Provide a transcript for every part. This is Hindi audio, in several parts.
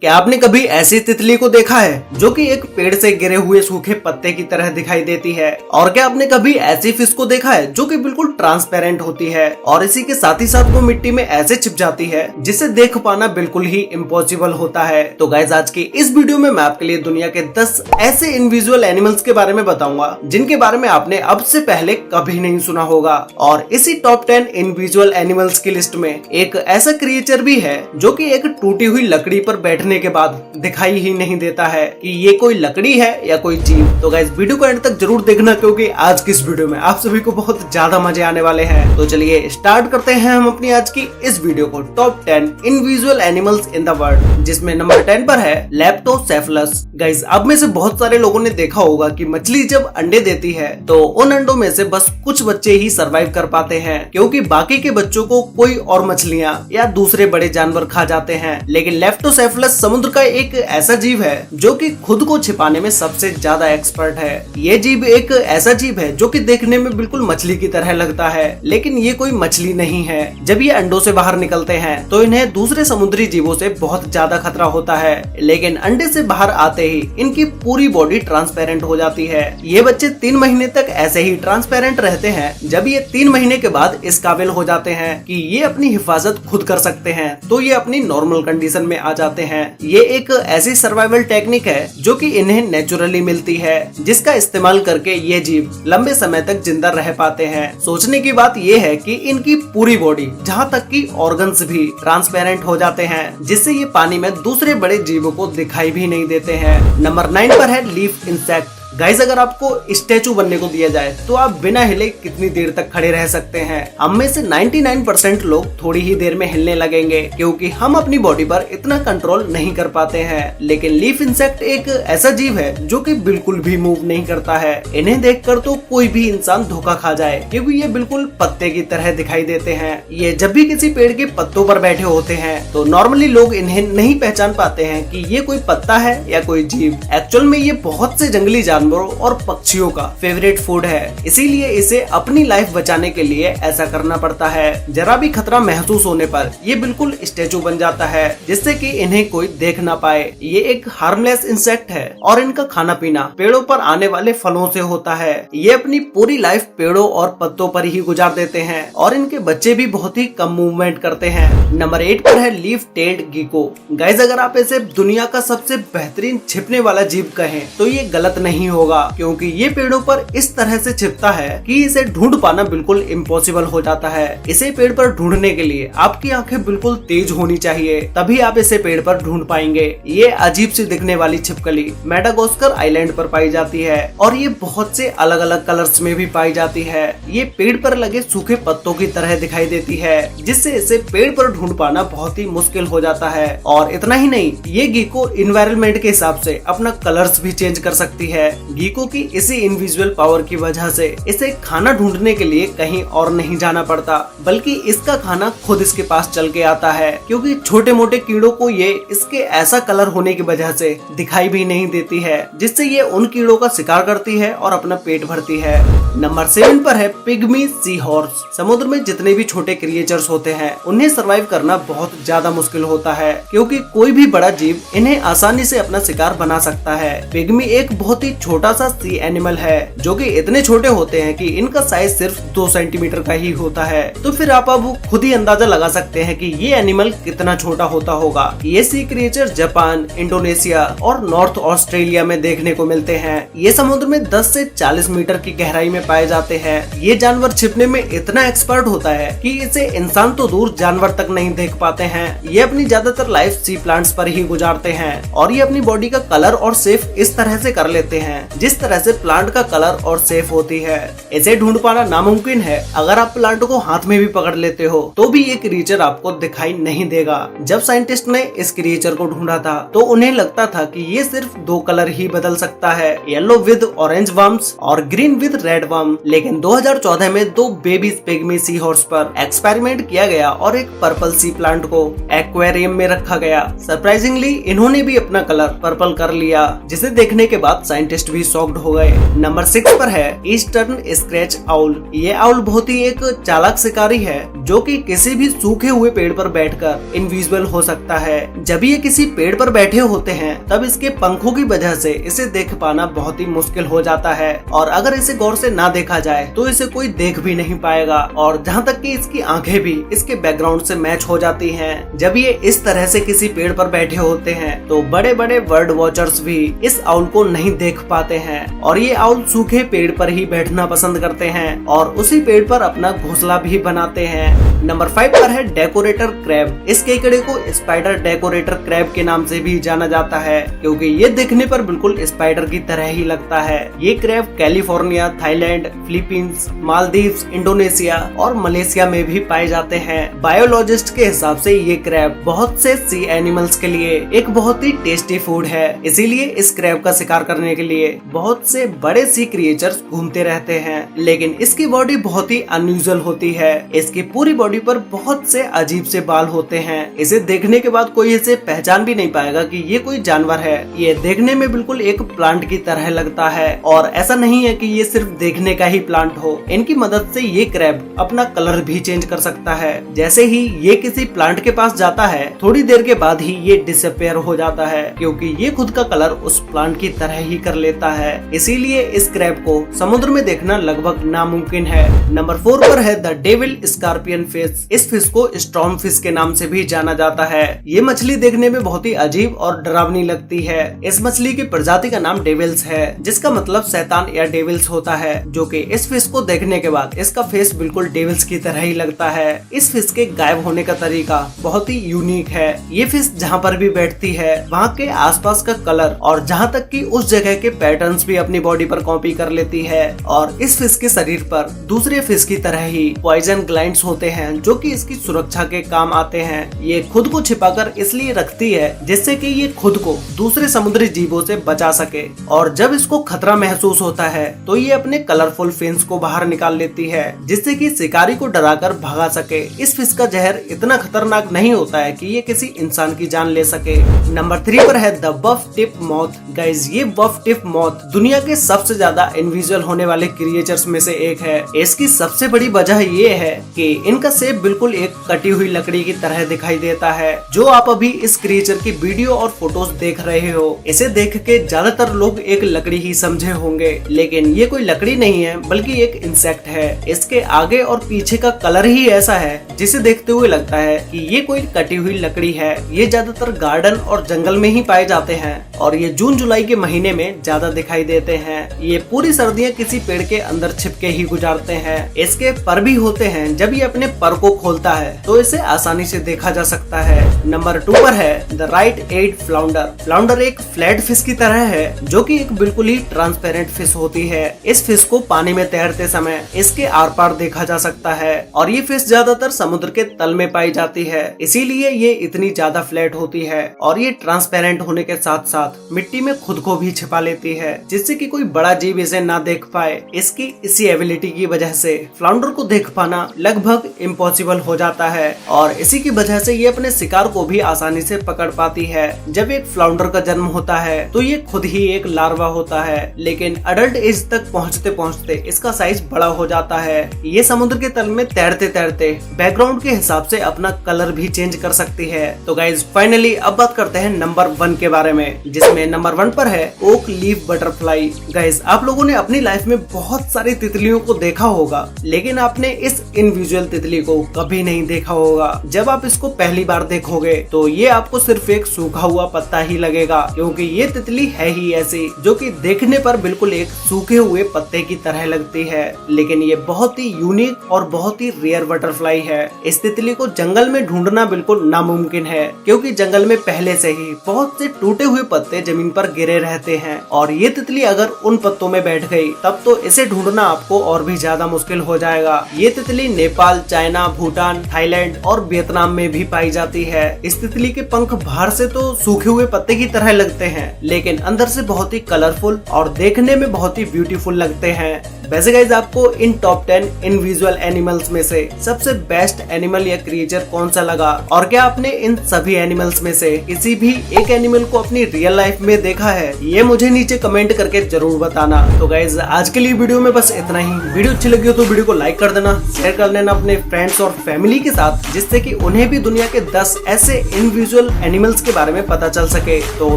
क्या आपने कभी ऐसी तितली को देखा है जो कि एक पेड़ से गिरे हुए सूखे पत्ते की तरह दिखाई देती है? और क्या आपने कभी ऐसी फिश को देखा है जो कि बिल्कुल ट्रांसपेरेंट होती है और इसी के साथ ही साथ वो मिट्टी में ऐसे छिप जाती है जिसे देख पाना बिल्कुल ही इम्पॉसिबल होता है। तो गाइस, आज की इस वीडियो में मैं आपके लिए दुनिया के 10 ऐसे इनविजुअल एनिमल्स के बारे में बताऊंगा जिनके बारे में आपने अब से पहले कभी नहीं सुना होगा। और इसी टॉप 10 इनविजुअल एनिमल्स की लिस्ट में एक ऐसा क्रिएचर भी है जो कि एक टूटी हुई लकड़ी पर बैठने के बाद दिखाई ही नहीं देता है कि ये कोई लकड़ी है या कोई जीव। तो गाइस, वीडियो को एंड तक जरूर देखना क्योंकि आज की इस वीडियो में आप सभी को बहुत ज्यादा मजे आने वाले हैं। तो चलिए स्टार्ट करते हैं हम अपनी आज की इस वीडियो को top 10 invisible animals in the world, जिसमें नंबर 10 पर है लेप्टोसेफलस। गाइस, अब में से बहुत सारे लोगों ने देखा होगा कि मछली जब अंडे देती है तो उन अंडों में से बस कुछ बच्चे ही सरवाइव कर पाते हैं क्योंकि बाकी के बच्चों को कोई और मछलियां या दूसरे बड़े जानवर खा जाते हैं। लेकिन लेप्टोसेफलस समुद्र का एक ऐसा जीव है जो कि खुद को छिपाने में सबसे ज्यादा एक्सपर्ट है। ये जीव एक ऐसा जीव है जो कि देखने में बिल्कुल मछली की तरह लगता है, लेकिन ये कोई मछली नहीं है। जब ये अंडों से बाहर निकलते हैं तो इन्हें दूसरे समुद्री जीवों से बहुत ज्यादा खतरा होता है, लेकिन अंडे से बाहर आते ही इनकी पूरी बॉडी ट्रांसपेरेंट हो जाती है। ये बच्चे 3 महीने तक ऐसे ही ट्रांसपेरेंट रहते हैं। जब ये 3 महीने के बाद इस काबिल हो जाते हैं कि ये अपनी हिफाजत खुद कर सकते हैं तो ये अपनी नॉर्मल कंडीशन में आ जाते हैं। ये एक ऐसी सर्वाइवल टेक्निक है जो कि इन्हें नेचुरली मिलती है, जिसका इस्तेमाल करके ये जीव लंबे समय तक जिंदा रह पाते हैं। सोचने की बात ये है कि इनकी पूरी बॉडी जहाँ तक कि ऑर्गन्स भी ट्रांसपेरेंट हो जाते हैं, जिससे ये पानी में दूसरे बड़े जीवों को दिखाई भी नहीं देते हैं। नंबर 9 पर है लीफ इंसेक्ट। गाइस, अगर आपको स्टैचू बनने को दिया जाए तो आप बिना हिले कितनी देर तक खड़े रह सकते हैं? हम में से 99% लोग थोड़ी ही देर में हिलने लगेंगे क्योंकि हम अपनी बॉडी पर इतना कंट्रोल नहीं कर पाते हैं। लेकिन लीफ इंसेक्ट एक ऐसा जीव है जो कि बिल्कुल भी मूव नहीं करता है। इन्हें देखकर तो कोई भी इंसान धोखा खा जाए क्योंकि ये बिल्कुल पत्ते की तरह दिखाई देते हैं। ये जब भी किसी पेड़ के पत्तों पर बैठे होते हैं तो नॉर्मली लोग इन्हें नहीं पहचान पाते हैं कि ये कोई पत्ता है या कोई जीव। एक्चुअल में ये बहुत से जंगली जानवरों और पक्षियों का फेवरेट फूड है, इसीलिए इसे अपनी लाइफ बचाने के लिए ऐसा करना पड़ता है। जरा भी खतरा महसूस होने पर ये बिल्कुल स्टैचू बन जाता है जिससे कि इन्हें कोई देख ना पाए। ये एक हार्मलेस इंसेक्ट है और इनका खाना पीना पेड़ों पर आने वाले फलों से होता है। ये अपनी पूरी लाइफ पेड़ों और पत्तों पर ही गुजार देते हैं और इनके बच्चे भी बहुत ही कम मूवमेंट करते हैं। नंबर 8 पर है लीफ टेल्ड गीको। गाइस, अगर आप इसे दुनिया का सबसे बेहतरीन छिपने वाला जीव कहें तो ये गलत नहीं होगा क्योंकि ये पेड़ों पर इस तरह से छिपता है कि इसे ढूंढ पाना बिल्कुल इम्पॉसिबल हो जाता है। इसे पेड़ पर ढूंढने के लिए आपकी आंखें बिल्कुल तेज होनी चाहिए, तभी आप इसे पेड़ पर ढूंढ पाएंगे। ये अजीब सी दिखने वाली छिपकली मेडागास्कर आइलैंड पर पाई जाती है और ये बहुत से अलग अलग कलर्स में भी पाई जाती है। ये पेड़ पर लगे सूखे पत्तों की तरह दिखाई देती है, जिससे इसे पेड़ पर ढूंढ पाना बहुत ही मुश्किल हो जाता है। और इतना ही नहीं, ये गीको इन्वायरमेंट के हिसाब से अपना कलर्स भी चेंज कर सकती है। गीको की इसी इनविजुअल पावर की वजह से इसे खाना ढूंढने के लिए कहीं और नहीं जाना पड़ता, बल्कि इसका खाना खुद इसके पास चल के आता है क्योंकि छोटे मोटे कीड़ों को ये इसके ऐसा कलर होने की वजह से दिखाई भी नहीं देती है, जिससे ये उन कीड़ों का शिकार करती है और अपना पेट भरती है। नंबर 7 पर है पिग्मी सी हॉर्स। समुद्र में जितने भी छोटे क्रिएचर्स होते हैं उन्हें सर्वाइव करना बहुत ज्यादा मुश्किल होता है क्योंकि कोई भी बड़ा जीव इन्हें आसानी से अपना शिकार बना सकता है। पिग्मी एक बहुत ही छोटा सा सी एनिमल है जो कि इतने छोटे होते हैं कि इनका साइज सिर्फ 2 सेंटीमीटर का ही होता है। तो फिर आप अब खुद ही अंदाजा लगा सकते हैं कि ये एनिमल कितना छोटा होता होगा। ये सी क्रिएचर जापान, इंडोनेशिया और नॉर्थ ऑस्ट्रेलिया में देखने को मिलते हैं। ये समुद्र में 10 से 40 मीटर की गहराई में पाए जाते हैं। ये जानवर छिपने में इतना एक्सपर्ट होता है कि इसे इंसान तो दूर जानवर तक नहीं देख पाते हैं। ये अपनी ज्यादातर लाइफ सी प्लांट्स पर ही गुजारते हैं और ये अपनी बॉडी का कलर और शेप इस तरह से कर लेते हैं जिस तरह से प्लांट का कलर और शेप होती है। इसे ढूंढ पाना नामुमकिन है। अगर आप प्लांट को हाथ में भी पकड़ लेते हो तो भी ये क्रिएचर आपको दिखाई नहीं देगा। जब साइंटिस्ट ने इस क्रिएचर को ढूंढा था तो उन्हें लगता था कि ये सिर्फ 2 कलर ही बदल सकता है, येलो विद ऑरेंज वर्म्स और ग्रीन विद रेड वर्म। लेकिन 2014 में 2 बेबी पिग्मी सी हॉर्स पर एक्सपेरिमेंट किया गया और एक पर्पल सी प्लांट को एक्वेरियम में रखा गया। सरप्राइजिंगली इन्होंने भी अपना कलर पर्पल कर लिया, जिसे देखने के बाद साइंटिस्ट गेस्ट भी शॉक्ड हो गए। नंबर 6 पर है ईस्टर्न स्क्रैच आउल। ये आउल बहुत ही एक चालाक शिकारी है जो कि किसी भी सूखे हुए पेड़ पर बैठकर इनविजिबल हो सकता है। जब ये किसी पेड़ पर बैठे होते हैं तब इसके पंखों की वजह से इसे देख पाना बहुत ही मुश्किल हो जाता है और अगर इसे गौर से ना देखा जाए तो इसे कोई देख भी नहीं पाएगा और जहाँ तक कि इसकी आंखें भी इसके बैकग्राउंड से मैच हो जाती हैं। जब ये इस तरह से किसी पेड़ पर बैठे होते हैं तो बड़े बड़े बर्ड वॉचर्स भी इस आउल को नहीं देख पाते हैं और ये आउल सूखे पेड़ पर ही बैठना पसंद करते हैं और उसी पेड़ पर अपना घोंसला भी बनाते हैं। नंबर 5 पर है डेकोरेटर क्रैब। इस केकड़े को स्पाइडर डेकोरेटर क्रैब के नाम से भी जाना जाता है क्योंकि ये दिखने पर बिल्कुल स्पाइडर की तरह ही लगता है। ये crab California, Thailand, Philippines, Maldives, Indonesia और मलेशिया में भी पाए जाते हैं। बायोलॉजिस्ट के हिसाब से ये क्रैब बहुत से सी एनिमल्स के लिए एक बहुत ही टेस्टी फूड है, इसीलिए इस क्रैब का शिकार करने के लिए बहुत से बड़े सी क्रिएचर्स घूमते रहते हैं। लेकिन इसकी बॉडी बहुत ही अनयूजुअल होती है। इसकी पूरी बॉडी पर बहुत से अजीब से बाल होते हैं। इसे देखने के बाद कोई इसे पहचान भी नहीं पाएगा कि ये कोई जानवर है। ये देखने में बिल्कुल एक प्लांट की तरह लगता है और ऐसा नहीं है कि ये सिर्फ देखने का ही प्लांट हो। इनकी मदद से ये क्रैब अपना कलर भी चेंज कर सकता है। जैसे ही ये किसी प्लांट के पास जाता है थोड़ी देर के बाद ही ये डिसअपियर हो जाता है क्योंकि ये खुद का कलर उस प्लांट की तरह ही कर लेता है। इसीलिए इस क्रैब को समुद्र में देखना लगभग नामुमकिन है। नंबर 4 पर है द डेविल स्कॉर्पियन फिश। इस फिश को स्टॉर्म फिश के नाम से भी जाना जाता है। ये मछली देखने में बहुत ही अजीब और डरावनी लगती है। इस मछली की प्रजाति का नाम डेविल्स है जिसका मतलब शैतान या डेविल्स होता है, जो कि इस फिश को देखने के बाद इसका फेस बिल्कुल डेविल्स की तरह ही लगता है। इस फिश के गायब होने का तरीका बहुत ही यूनिक है। ये फिश जहाँ पर भी बैठती है वहाँ के आसपास का कलर और जहाँ तक कि उस जगह के पैटर्न्स भी अपनी बॉडी पर कॉपी कर लेती है और इस फिश के शरीर पर दूसरे फिश की तरह ही पॉइजन ग्लैंड्स होते हैं जो कि इसकी सुरक्षा के काम आते हैं। ये खुद को छिपाकर इसलिए रखती है जिससे कि ये खुद को दूसरे समुद्री जीवों से बचा सके और जब इसको खतरा महसूस होता है तो ये अपने कलरफुल फिन्स को बाहर निकाल लेती है जिससे कि शिकारी को डराकर भगा सके। इस फिश का जहर इतना खतरनाक नहीं होता है कि ये किसी इंसान की जान ले सके। नंबर 3 पर है the buff tip moth. Guys, ये बफ टिप मॉथ दुनिया के सबसे ज्यादा इनविजिबल होने वाले क्रिएचर्स में से एक है। इसकी सबसे बड़ी वजह ये है कि इनका शेप बिल्कुल एक कटी हुई लकड़ी की तरह दिखाई देता है। जो आप अभी इस क्रिएचर की वीडियो और फोटोज देख रहे हो, इसे देख के ज्यादातर लोग एक लकड़ी ही समझे होंगे, लेकिन ये कोई लकड़ी नहीं है बल्कि एक इंसेक्ट है। इसके आगे और पीछे का कलर ही ऐसा है जिसे देखते हुए लगता है कि ये कोई कटी हुई लकड़ी है। ये ज्यादातर गार्डन और जंगल में ही पाए जाते हैं और ये जून जुलाई के महीने में ज्यादा दिखाई देते हैं। ये पूरी सर्दियाँ किसी पेड़ के अंदर छिपके ही गुजारते हैं। इसके पर भी होते हैं, जब ये अपने पर को खोलता है तो इसे आसानी से देखा जा सकता है। नंबर 2 पर है the right eyed flounder. Flounder एक फ्लैट फिश की तरह है जो कि एक बिल्कुल ही ट्रांसपेरेंट फिश होती है। इस फिश को पानी में तैरते समय इसके आर पार देखा जा सकता है और ये फिश ज्यादातर समुद्र के तल में पाई जाती है, इसीलिए ये इतनी ज्यादा फ्लैट होती है और ये ट्रांसपेरेंट होने के साथ साथ मिट्टी में खुद को भी छिपा लेती है जिससे कि कोई बड़ा जीव इसे ना देख पाए। इसकी इसी एबिलिटी की वजह से फ्लाउंडर को देख पाना लगभग इम्पॉसिबल हो जाता है और इसी की वजह से ये अपने शिकार को भी आसानी से पकड़ पाती है। जब एक फ्लाउंडर का जन्म होता है तो ये खुद ही एक लार्वा होता है, लेकिन अडल्ट एज तक पहुंचते पहुंचते इसका साइज बड़ा हो जाता है। ये समुद्र के तल में तैरते तैरते बैकग्राउंड के हिसाब से अपना कलर भी चेंज कर सकती है। तो गाइज फाइनली अब बात करते हैं नंबर 1 के बारे में, जिसमें नंबर 1 पर है ओक लीफ बटरफ्लाई। गाइज, आप लोगों ने अपनी लाइफ में बहुत सारी तितलियों को देखा होगा, लेकिन आपने इस इनविजुअल तितली को कभी नहीं देखा होगा। जब आप इसको पहली बार देखोगे तो ये आपको सिर्फ एक सूखा हुआ पत्ता ही लगेगा, क्योंकि ये तितली है ही ऐसी जो कि देखने पर बिल्कुल एक सूखे हुए पत्ते की तरह लगती है, लेकिन ये बहुत ही यूनिक और बहुत ही रेयर बटरफ्लाई है। इस तितली को जंगल में ढूंढना बिल्कुल नामुमकिन है, क्योंकि जंगल में पहले से ही बहुत से टूटे हुए पत्ते जमीन पर गिरे रहते हैं और ये तितली अगर उन पत्तों में बैठ गई तब तो इसे ढूंढना आपको और भी ज्यादा मुश्किल हो जाएगा। ये तितली नेपाल, चाइना, भूटान, थाईलैंड और वियतनाम में भी पाई जाती है। इस तितली के पंख बाहर से तो सूखे हुए पत्ते की तरह लगते हैं, लेकिन अंदर से बहुत ही कलरफुल और देखने में बहुत ही ब्यूटीफुल लगते हैं। वैसे गाइज, आपको इन टॉप 10 इनविजुअल एनिमल्स में से सबसे बेस्ट एनिमल या क्रिएचर कौन सा लगा, और क्या आपने इन सभी एनिमल्स में से किसी भी एक एनिमल को अपनी रियल लाइफ में देखा है? ये मुझे नीचे नीचे कमेंट करके जरूर बताना। तो गाइज आज के लिए वीडियो में बस इतना ही। वीडियो अच्छी लगी हो तो वीडियो को लाइक कर देना, शेयर कर देना अपने फ्रेंड्स और फैमिली के साथ, जिससे कि उन्हें भी दुनिया के 10 ऐसे इनविजुअल एनिमल्स के बारे में पता चल सके। तो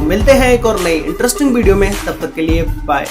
मिलते हैं एक और नई इंटरेस्टिंग वीडियो में, तब तक के लिए बाय।